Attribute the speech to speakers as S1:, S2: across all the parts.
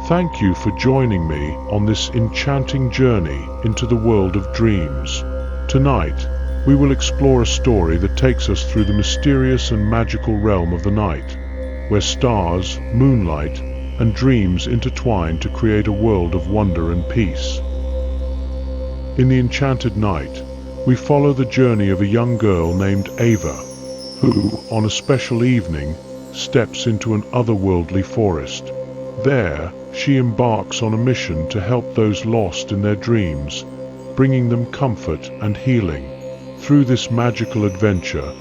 S1: Thank you for joining me on this enchanting journey into the world of dreams. Tonight, we will explore a story that takes us through the mysterious and magical realm of the night, where stars, moonlight, and dreams intertwine to create a world of wonder and peace. In the enchanted night, we follow the journey of a young girl named Ava, who, on a special evening, steps into an otherworldly forest. There, she embarks on a mission to help those lost in their dreams, bringing them comfort and healing. Through this magical adventure,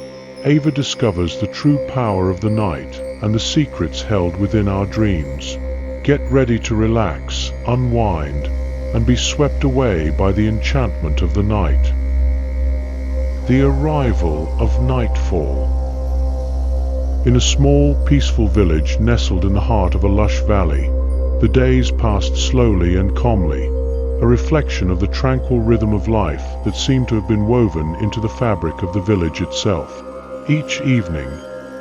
S1: Ava discovers the true power of the night and the secrets held within our dreams. Get ready to relax, unwind, and be swept away by the enchantment of the night. The arrival of nightfall. In a small, peaceful village nestled in the heart of a lush valley, the days passed slowly and calmly, a reflection of the tranquil rhythm of life that seemed to have been woven into the fabric of the village itself. Each evening,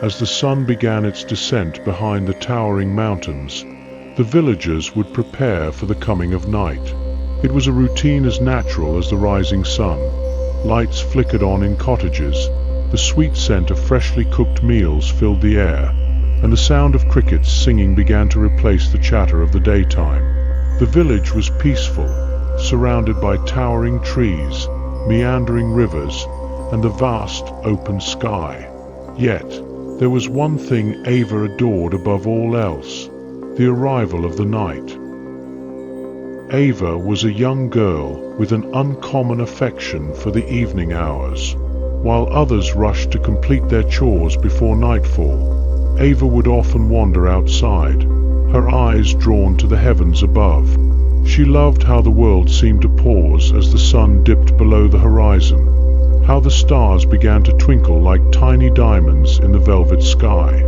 S1: as the sun began its descent behind the towering mountains, the villagers would prepare for the coming of night. It was a routine as natural as the rising sun. Lights flickered on in cottages, the sweet scent of freshly cooked meals filled the air, and the sound of crickets singing began to replace the chatter of the daytime. The village was peaceful, surrounded by towering trees, meandering rivers, and the vast open sky. Yet, there was one thing Ava adored above all else: the arrival of the night. Ava was a young girl with an uncommon affection for the evening hours. While others rushed to complete their chores before nightfall, Ava would often wander outside, her eyes drawn to the heavens above. She loved how the world seemed to pause as the sun dipped below the horizon, how the stars began to twinkle like tiny diamonds in the velvet sky.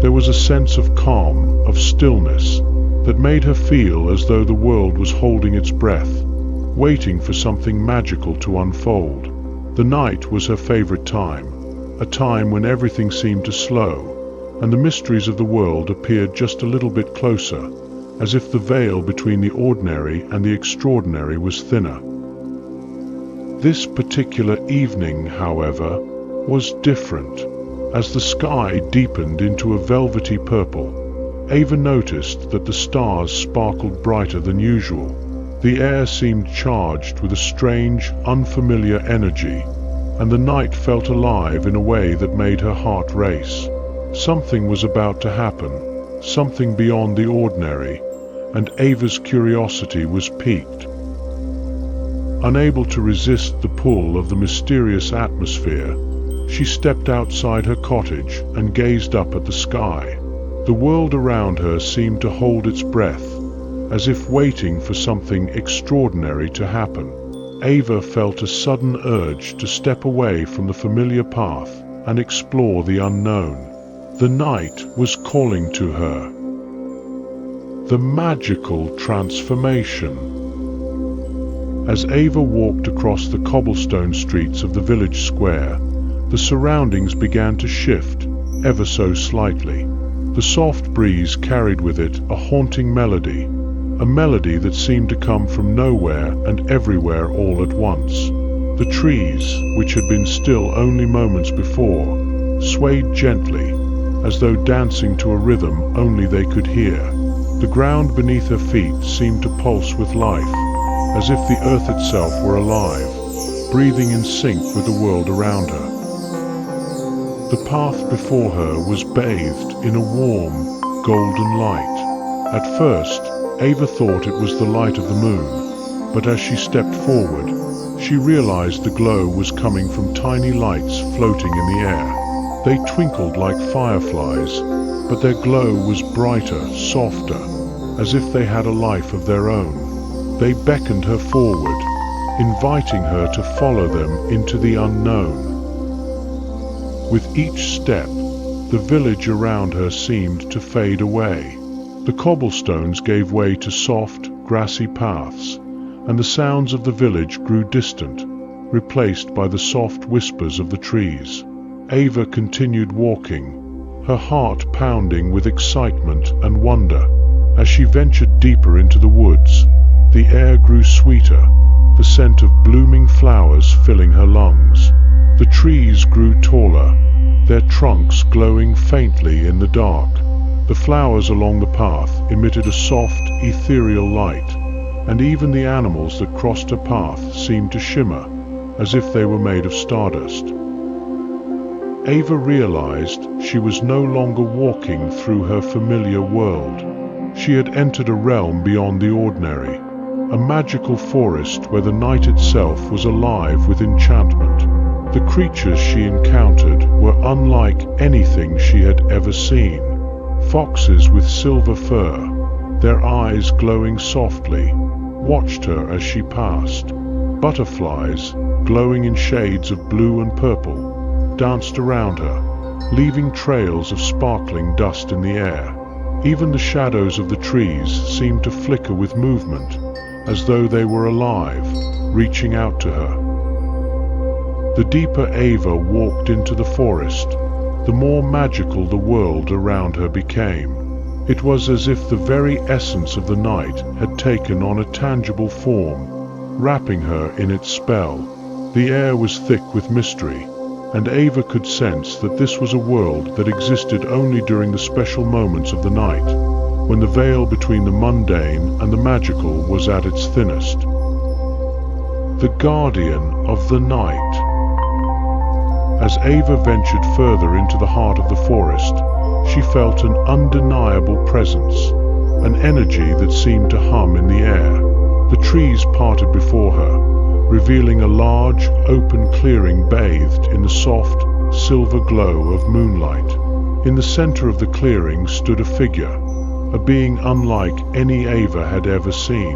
S1: There was a sense of calm, of stillness, that made her feel as though the world was holding its breath, waiting for something magical to unfold. The night was her favorite time, a time when everything seemed to slow, and the mysteries of the world appeared just a little bit closer, as if the veil between the ordinary and the extraordinary was thinner. This particular evening, however, was different. As the sky deepened into a velvety purple, Ava noticed that the stars sparkled brighter than usual. The air seemed charged with a strange, unfamiliar energy, and the night felt alive in a way that made her heart race. Something was about to happen, something beyond the ordinary, and Ava's curiosity was piqued. Unable to resist the pull of the mysterious atmosphere, she stepped outside her cottage and gazed up at the sky. The world around her seemed to hold its breath, as if waiting for something extraordinary to happen. Ava felt a sudden urge to step away from the familiar path and explore the unknown. The night was calling to her. The magical transformation. As Ava walked across the cobblestone streets of the village square, the surroundings began to shift, ever so slightly. The soft breeze carried with it a haunting melody, a melody that seemed to come from nowhere and everywhere all at once. The trees, which had been still only moments before, swayed gently, as though dancing to a rhythm only they could hear. The ground beneath her feet seemed to pulse with life, as if the earth itself were alive, breathing in sync with the world around her. The path before her was bathed in a warm, golden light. At first, Ava thought it was the light of the moon, but as she stepped forward, she realized the glow was coming from tiny lights floating in the air. They twinkled like fireflies, but their glow was brighter, softer, as if they had a life of their own. They beckoned her forward, inviting her to follow them into the unknown. With each step, the village around her seemed to fade away. The cobblestones gave way to soft, grassy paths, and the sounds of the village grew distant, replaced by the soft whispers of the trees. Ava continued walking, her heart pounding with excitement and wonder. As she ventured deeper into the woods, the air grew sweeter, the scent of blooming flowers filling her lungs. The trees grew taller, their trunks glowing faintly in the dark. The flowers along the path emitted a soft, ethereal light, and even the animals that crossed her path seemed to shimmer, as if they were made of stardust. Ava realized she was no longer walking through her familiar world. She had entered a realm beyond the ordinary, a magical forest where the night itself was alive with enchantment. The creatures she encountered were unlike anything she had ever seen. Foxes with silver fur, their eyes glowing softly, watched her as she passed. Butterflies, glowing in shades of blue and purple, danced around her, leaving trails of sparkling dust in the air. Even the shadows of the trees seemed to flicker with movement, as though they were alive, reaching out to her. The deeper Ava walked into the forest, the more magical the world around her became. It was as if the very essence of the night had taken on a tangible form, wrapping her in its spell. The air was thick with mystery, and Ava could sense that this was a world that existed only during the special moments of the night, when the veil between the mundane and the magical was at its thinnest. The Guardian of the Night. As Ava ventured further into the heart of the forest, she felt an undeniable presence, an energy that seemed to hum in the air. The trees parted before her, revealing a large, open clearing bathed in the soft, silver glow of moonlight. In the center of the clearing stood a figure, a being unlike any Ava had ever seen.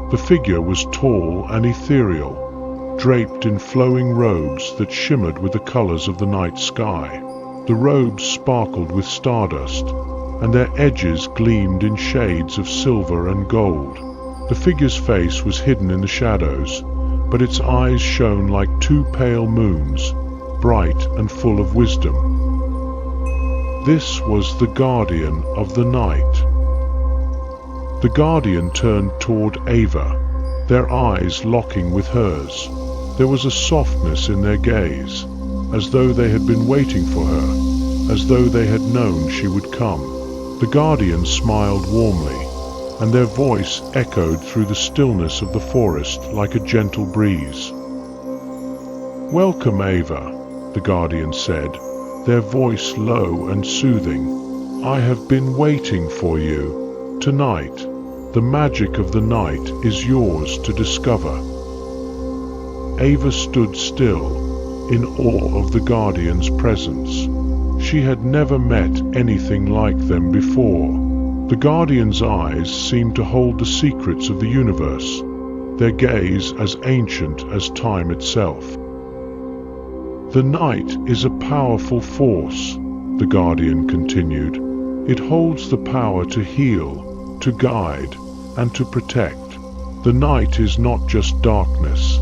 S1: The figure was tall and ethereal, draped in flowing robes that shimmered with the colors of the night sky. The robes sparkled with stardust, and their edges gleamed in shades of silver and gold. The figure's face was hidden in the shadows, but its eyes shone like two pale moons, bright and full of wisdom. This was the Guardian of the Night. The Guardian turned toward Ava, their eyes locking with hers. There was a softness in their gaze, as though they had been waiting for her, as though they had known she would come. The Guardian smiled warmly, and their voice echoed through the stillness of the forest like a gentle breeze. "Welcome, Ava," the Guardian said, their voice low and soothing. "I have been waiting for you. Tonight, the magic of the night is yours to discover." Ava stood still, in awe of the Guardian's presence. She had never met anything like them before. The Guardian's eyes seemed to hold the secrets of the universe, their gaze as ancient as time itself. "The night is a powerful force," the Guardian continued. "It holds the power to heal, to guide, and to protect. The night is not just darkness.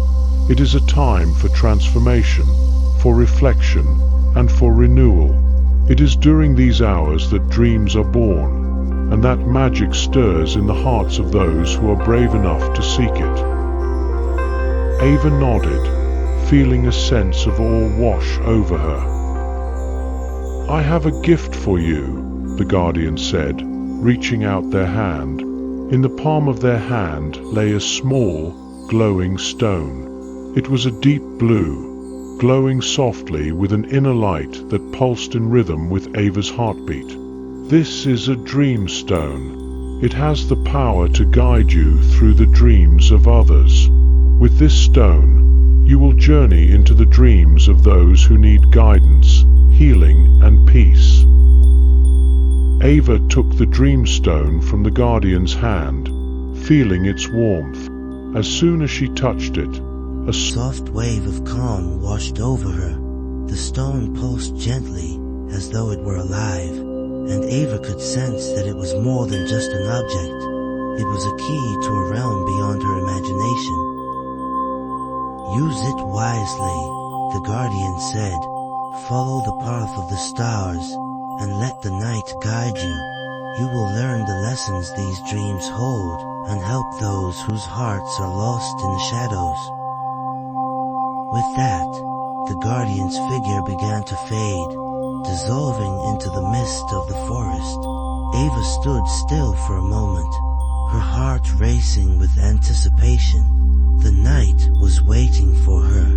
S1: It is a time for transformation, for reflection, and for renewal. It is during these hours that dreams are born, and that magic stirs in the hearts of those who are brave enough to seek it." Ava nodded, feeling a sense of awe wash over her. "I have a gift for you," the Guardian said, reaching out their hand. In the palm of their hand lay a small, glowing stone. It was a deep blue, glowing softly with an inner light that pulsed in rhythm with Ava's heartbeat. "This is a dream stone. It has the power to guide you through the dreams of others. With this stone, you will journey into the dreams of those who need guidance, healing, and peace." Ava took the dream stone from the Guardian's hand, feeling its warmth. As soon as she touched it, a
S2: soft wave of calm washed over her. The stone pulsed gently, as though it were alive, and Ava could sense that it was more than just an object. It was a key to a realm beyond her imagination. "Use it wisely," the Guardian said. "Follow the path of the stars, and let the night guide you." You will learn the lessons these dreams hold and help those whose hearts are lost in the shadows. With that, the guardian's figure began to fade, dissolving into the mist of the forest. Ava stood still for a moment, her heart racing with anticipation. The night was waiting for her.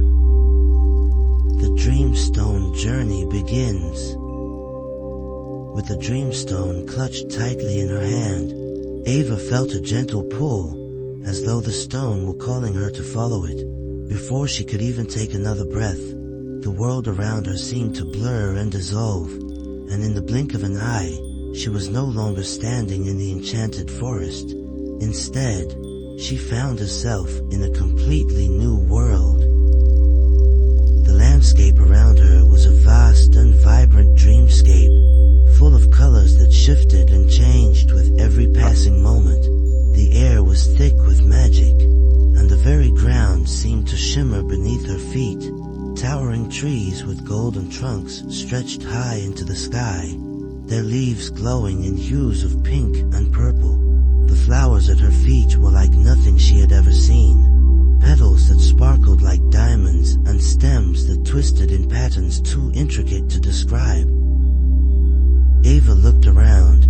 S2: The Dreamstone journey begins. With the Dreamstone clutched tightly in her hand, Ava felt a gentle pull, as though the stone were calling her to follow it. Before she could even take another breath, the world around her seemed to blur and dissolve, and in the blink of an eye, she was no longer standing in the enchanted forest. Instead, she found herself in a completely new world. The landscape around her was a vast and vibrant dreamscape, full of colors that shifted and changed with every passing moment. The air was thick with magic, and the very ground seemed to shimmer beneath her feet. Towering trees with golden trunks stretched high into the sky, their leaves glowing in hues of pink and purple. The flowers at her feet were like nothing she had ever seen, petals that sparkled like diamonds and stems that twisted in patterns too intricate to describe. Ava looked around,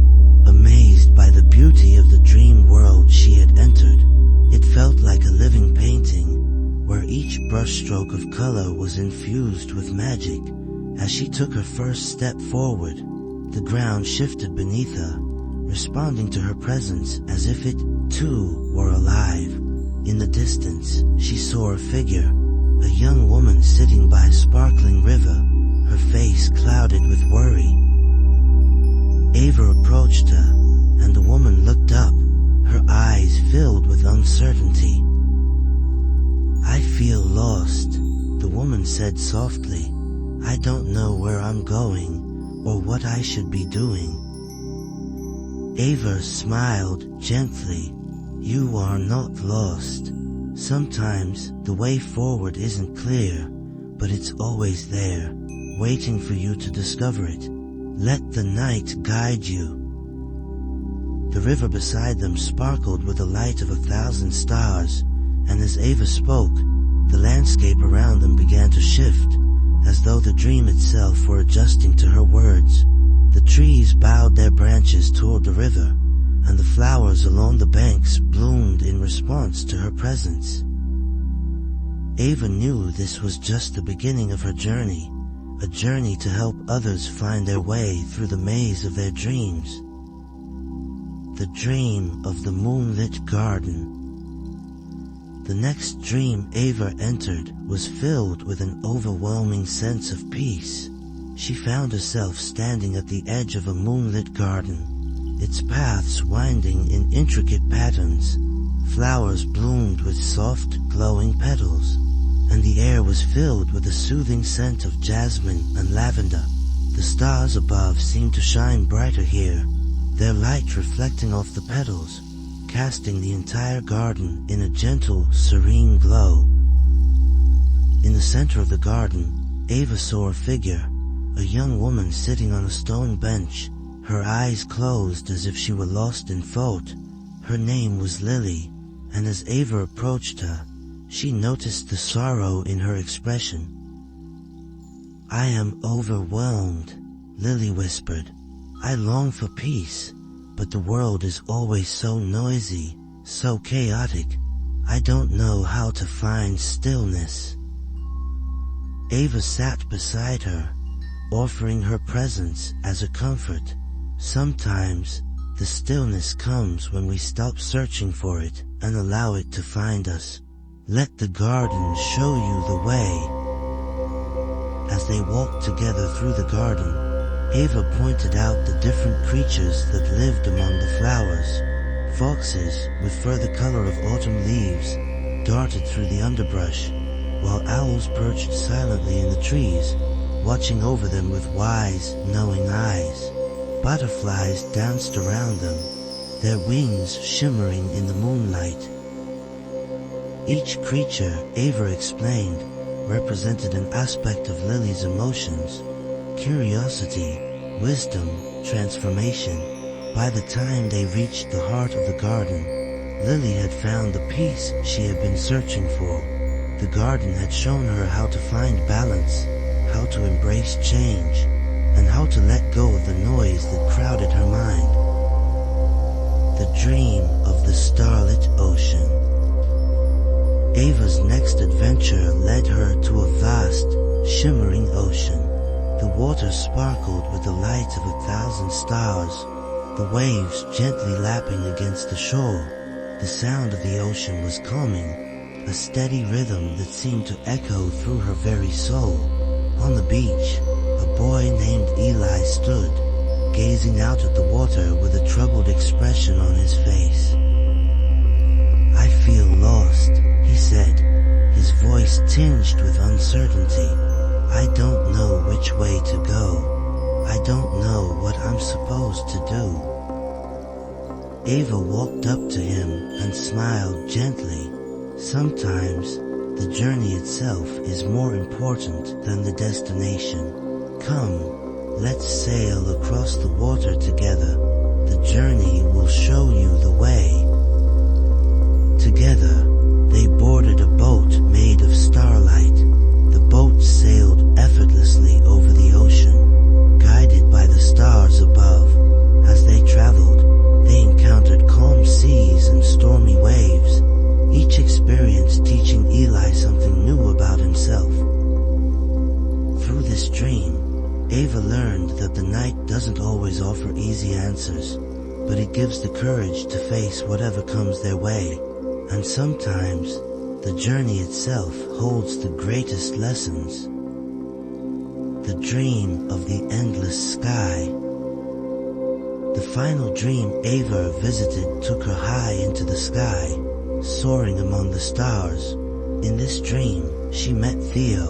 S2: amazed by the beauty of the dream world she had entered. It felt like a living painting, where each brushstroke of color was infused with magic. As she took her first step forward, the ground shifted beneath her, responding to her presence as if it, too, were alive. In the distance, she saw a figure, a young woman sitting by a sparkling river, her face clouded with worry. Ava approached her, and the woman looked up, her eyes filled with uncertainty. "I feel lost," the woman said softly. "I don't know where I'm going, or what I should be doing." Ava smiled gently. "You are not lost. Sometimes the way forward isn't clear, but it's always there, waiting for you to discover it. Let the night guide you." The river beside them sparkled with the light of 1,000 stars, and as Ava spoke, the landscape around them began to shift, as though the dream itself were adjusting to her words. The trees bowed their branches toward the river, and the flowers along the banks bloomed in response to her presence. Ava knew this was just the beginning of her journey, a journey to help others find their way through the maze of their dreams. The dream of the moonlit garden. The next dream Ava entered was filled with an overwhelming sense of peace. She found herself standing at the edge of a moonlit garden, its paths winding in intricate patterns. Flowers bloomed with soft, glowing petals, and the air was filled with a soothing scent of jasmine and lavender. The stars above seemed to shine brighter here, their light reflecting off the petals, casting the entire garden in a gentle, serene glow. In the center of the garden, Ava saw a figure, a young woman sitting on a stone bench, her eyes closed as if she were lost in thought. Her name was Lily, and as Ava approached her, she noticed the sorrow in her expression. "I am overwhelmed," Lily whispered. "I long for peace, but the world is always so noisy, so chaotic. I don't know how to find stillness." Ava sat beside her, offering her presence as a comfort. Sometimes, the stillness comes when we stop searching for it and allow it to find us. Let the garden show you the way. As they walked together through the garden, Ava pointed out the different creatures that lived among the flowers. Foxes, with fur the color of autumn leaves, darted through the underbrush, while owls perched silently in the trees, watching over them with wise, knowing eyes. Butterflies danced around them, their wings shimmering in the moonlight. Each creature, Ava explained, represented an aspect of Lily's emotions: curiosity, wisdom, transformation. By the time they reached the heart of the garden, Lily had found the peace she had been searching for. The garden had shown her how to find balance, how to embrace change, and how to let go of the noise that crowded her mind. The dream of the starlit ocean. Ava's next adventure led her to a vast, shimmering ocean. The water sparkled with the light of 1,000 stars, the waves gently lapping against the shore. The sound of the ocean was calming, a steady rhythm that seemed to echo through her very soul. On the beach, a boy named Eli stood, gazing out at the water with a troubled expression on his face. "I feel lost," he said, his voice tinged with uncertainty. "I don't know which way to go. I don't know what I'm supposed to do." Ava walked up to him and smiled gently. Sometimes, the journey itself is more important than the destination. Come, let's sail across the water together. The journey will show you the way. Together, they boarded a boat made of starlight. The boat sailed effortlessly over the ocean, guided by the stars above. As they traveled, they encountered calm seas and stormy waves, each experience teaching Eli something new about himself. Through this dream, Ava learned that the night doesn't always offer easy answers, but it gives the courage to face whatever comes their way. And sometimes, the journey itself holds the greatest lessons. The dream of the endless sky. The final dream Ava visited took her high into the sky, soaring among the stars. In this dream, she met Theo,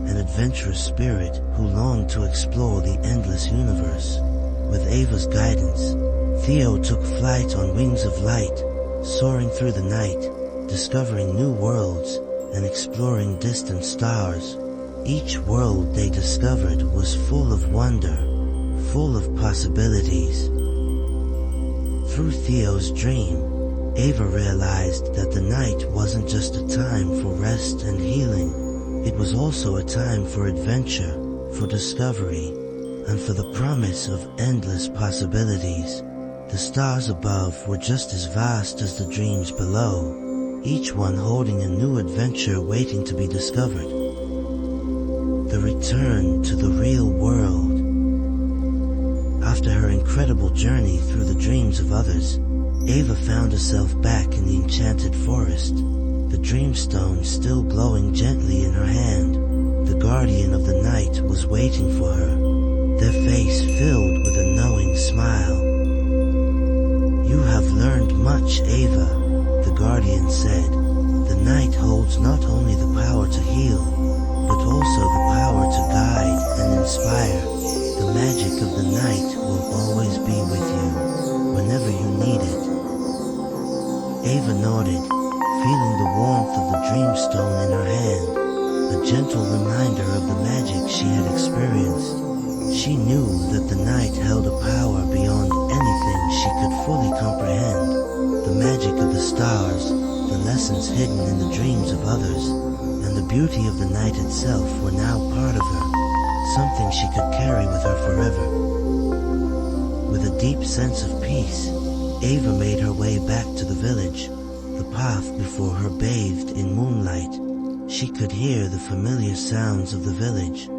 S2: an adventurous spirit who longed to explore the endless universe. With Ava's guidance, Theo took flight on wings of light, soaring through the night, discovering new worlds and exploring distant stars. Each world they discovered was full of wonder, full of possibilities. Through Theo's dream, Ava realized that the night wasn't just a time for rest and healing. It was also a time for adventure, for discovery, and for the promise of endless possibilities. The stars above were just as vast as the dreams below, each one holding a new adventure waiting to be discovered. The return to the real world. After her incredible journey through the dreams of others, Ava found herself back in the enchanted forest, the dreamstone still glowing gently in her hand. The guardian of the night was waiting for her, their face filled with a knowing smile. "You have learned much, Ava," the guardian said. "The night holds not only the power to heal, but also the power to guide and inspire. The magic of the night will always be with you, whenever you need it." Ava nodded, feeling the warmth of the dreamstone in her hand, a gentle reminder of the magic she had experienced. She knew that the night held a power beyond anything she could fully comprehend. The magic of the stars, the lessons hidden in the dreams of others, and the beauty of the night itself were now part of her, something she could carry with her forever. With a deep sense of peace, Ava made her way back to the village. The path before her bathed in moonlight. She could hear the familiar sounds of the village,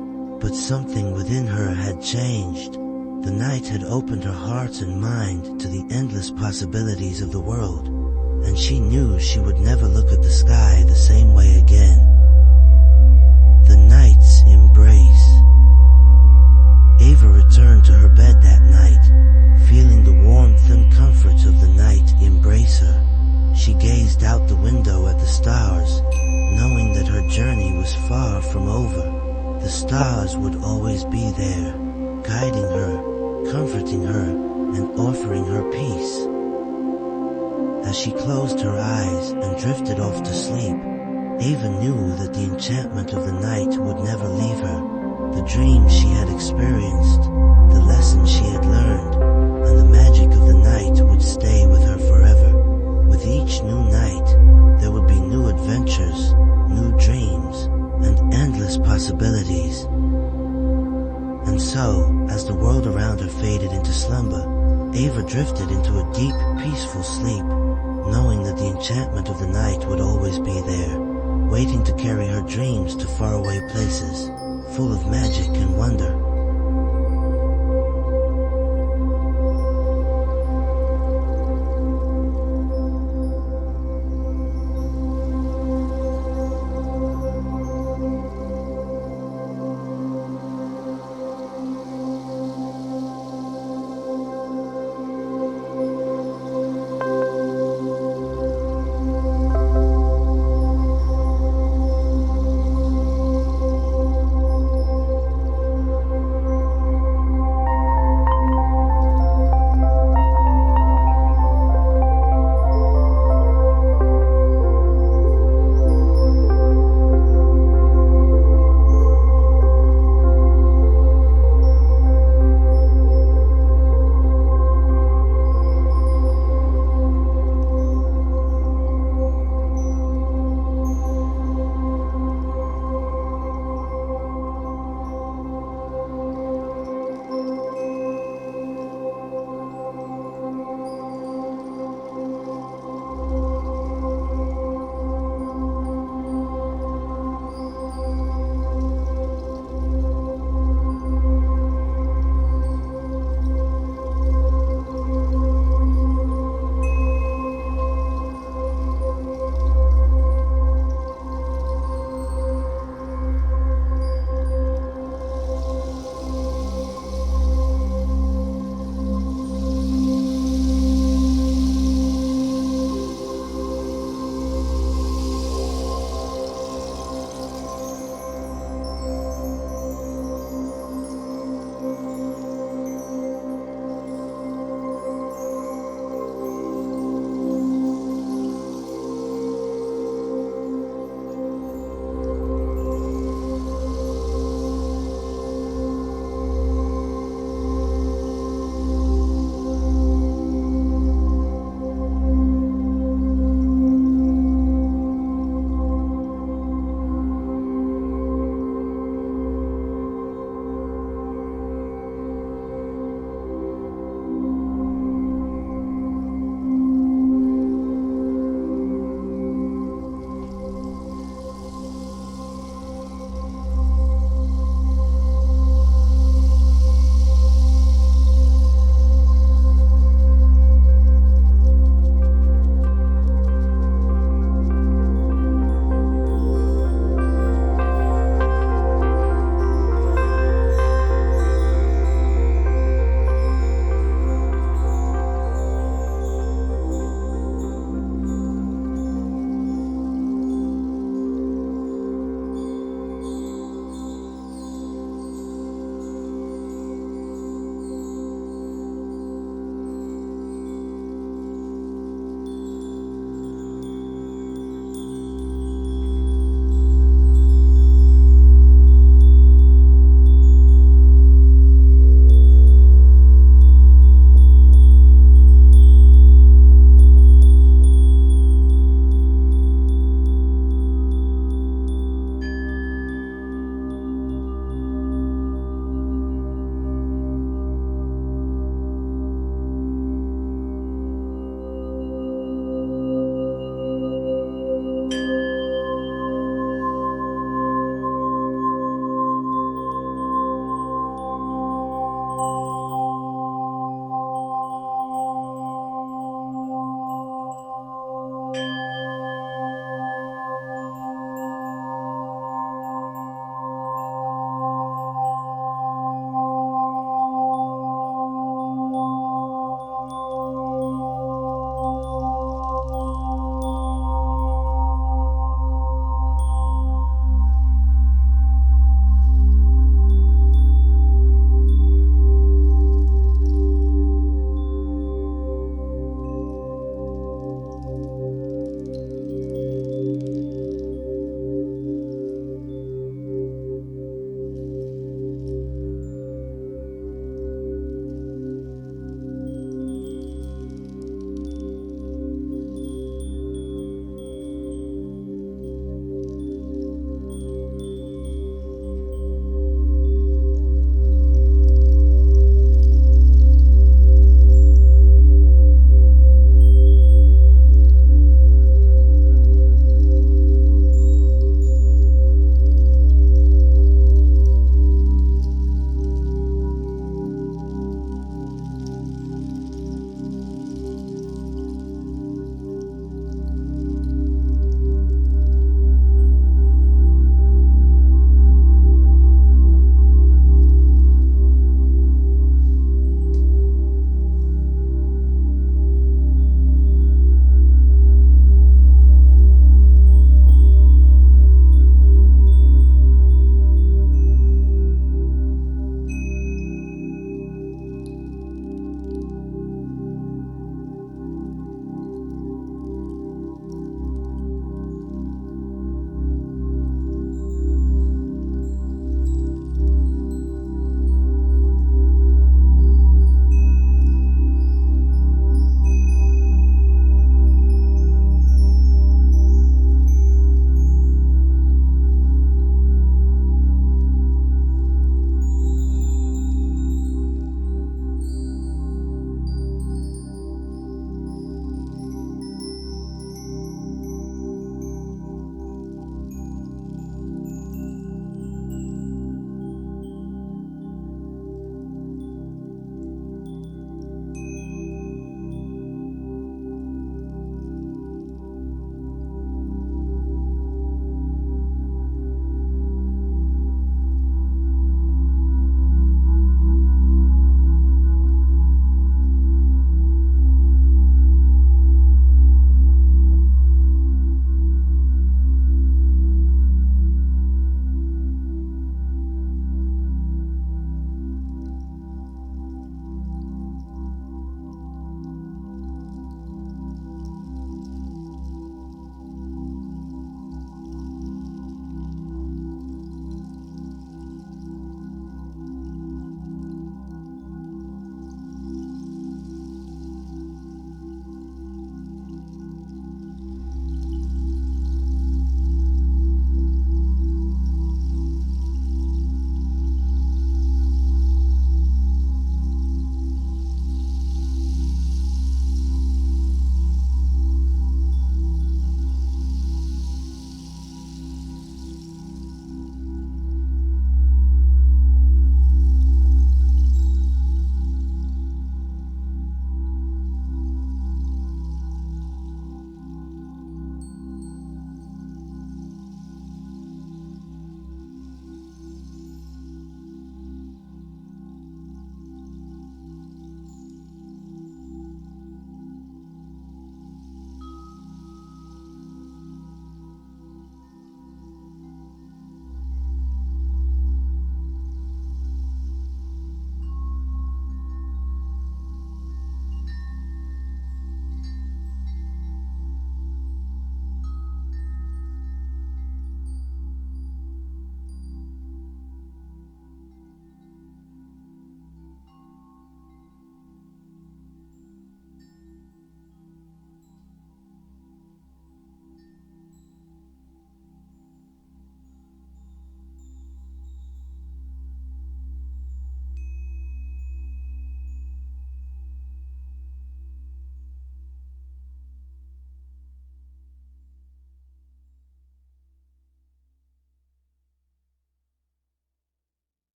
S2: but something within her had changed. The night had opened her heart and mind to the endless possibilities of the world, and she knew she would never look at the sky the same way again. The night's embrace. Ava returned to her bed that night, feeling the warmth and comfort of the night embrace her. She gazed out the window at the stars, knowing that her journey was far from over. The stars would always be there, guiding her, comforting her, and offering her peace. As she closed her eyes and drifted off to sleep, Ava knew that the enchantment of the night would never leave her. The dreams she had experienced, the lessons she had learned, and the magic of night would stay with her forever. With each new night, there would be new adventures, new dreams, and endless possibilities. And so, as the world around her faded into slumber, Ava drifted into a deep, peaceful sleep, knowing that the enchantment of the night would always be there, waiting to carry her dreams to faraway places, full of magic and wonder.